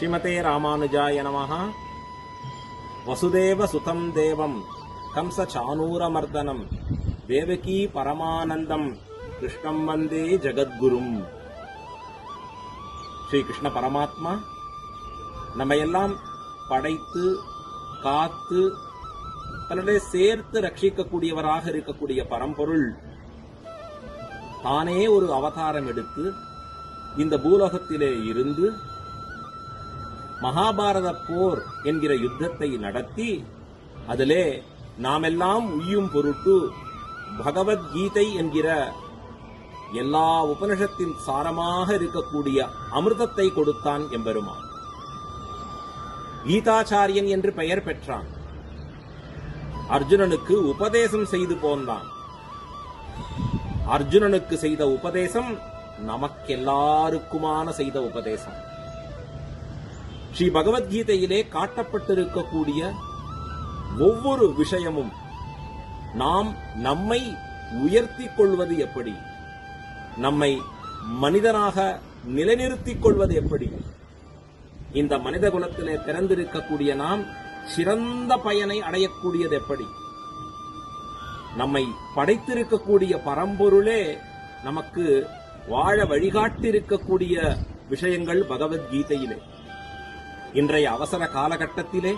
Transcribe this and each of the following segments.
ஸ்ரீமதே ராமானுஜாய நமஹ. வசுதேவ சுதம் தேவம் கம்ச சானூரமர்தனம் தேவகி பரமானந்தம் கிருஷ்ணம் வந்தே ஜகத்குரும். ஸ்ரீ கிருஷ்ண பரமாத்மா நம்ம எல்லாம் படைத்து காத்து தன்னுடைய சேர்த்து ரட்சிக்கக்கூடியவராக இருக்கக்கூடிய பரம்பொருள் தானே ஒரு அவதாரம் எடுத்து இந்த பூலோகத்திலே இருந்து மகாபாரத போர் என்கிற யுத்தத்தை நடத்தி அதிலே நாமெல்லாம் உய்யும் பொருட்டு பகவத்கீதை என்கிற எல்லா உபனிஷத்தின் சாரமாக இருக்கக்கூடிய அமிர்தத்தை கொடுத்தான் எம்பெருமான். கீதாச்சாரியன் என்று பெயர் பெற்றான். அர்ஜுனனுக்கு உபதேசம் செய்து போந்தான். அர்ஜுனனுக்கு செய்த உபதேசம் நமக்கெல்லாருக்குமான செய்த உபதேசம். ஸ்ரீ பகவத்கீதையிலே காட்டப்பட்டிருக்கக்கூடிய ஒவ்வொரு விஷயமும் நாம் நம்மை உயர்த்திக் கொள்வது எப்படி, நம்மை மனிதனாக நிலைநிறுத்திக் கொள்வது எப்படி, இந்த மனித குலத்திலே பிறந்திருக்கக்கூடிய நாம் சிறந்த பயனை அடையக்கூடியது எப்படி, நம்மை படைத்திருக்கக்கூடிய பரம்பொருளே நமக்கு வாழ வழிகாட்டிருக்கக்கூடிய விஷயங்கள் பகவத்கீதையிலே. இன்றைய அவசர காலகட்டத்திலே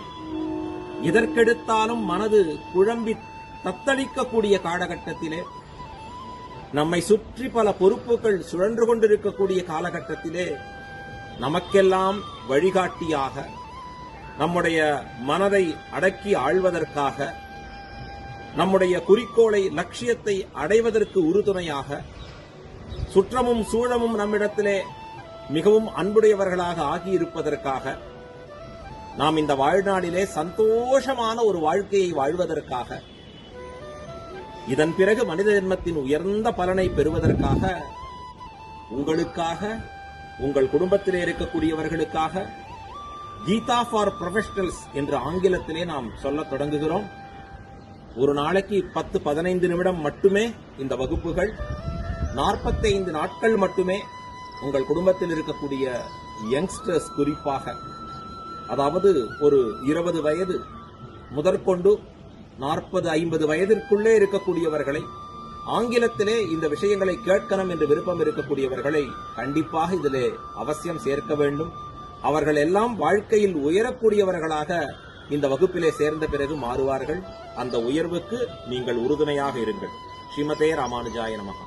எதற்கெடுத்தாலும் மனது குழம்பி தத்தளிக்கக்கூடிய காலகட்டத்திலே, நம்மை சுற்றி பல பொறுப்புகள் சுழன்று கொண்டிருக்கக்கூடிய காலகட்டத்திலே நமக்கெல்லாம் வழிகாட்டியாக, நம்முடைய மனதை அடக்கி ஆள்வதற்காக, நம்முடைய குறிக்கோளை லட்சியத்தை அடைவதற்கு உறுதுணையாக, சுற்றமும் சூழமும் நம்மிடத்திலே மிகவும் அன்புடையவர்களாக ஆகியிருப்பதற்காக, நாம் இந்த வாழ்நாளிலே சந்தோஷமான ஒரு வாழ்க்கையை வாழ்வதற்காக, இதன் பிறகு மனித ஜென்மத்தின் உயர்ந்த பலனை பெறுவதற்காக, உங்களுக்காக, உங்கள் குடும்பத்திலே இருக்கக்கூடியவர்களுக்காக கீதா ஃபார் ப்ரொஃபஷனல்ஸ் என்று ஆங்கிலத்திலே நாம் சொல்லத் தொடங்குகிறோம். ஒரு நாளைக்கு 10-15 நிமிடம் மட்டுமே இந்த வகுப்புகள், 45 நாட்கள் மட்டுமே உங்கள் குடும்பத்தில் இருக்கக்கூடிய யங்ஸ்டர்ஸ், குறிப்பாக அதாவது ஒரு 20 வயது முதற்கொண்டு 40-50 வயதிற்குள்ளே இருக்கக்கூடியவர்களை, ஆங்கிலத்திலே இந்த விஷயங்களை கேட்கணும் என்று விருப்பம் இருக்கக்கூடியவர்களை கண்டிப்பாக இதிலே அவசியம் சேர்க்க வேண்டும். அவர்கள் எல்லாம் வாழ்க்கையில் உயரக்கூடியவர்களாக இந்த வகுப்பிலே சேர்ந்த பிறகு மாறுவார்கள். அந்த உயர்வுக்கு நீங்கள் உறுதுணையாக இருங்கள். ஸ்ரீமதே ராமானுஜாய நமஹ.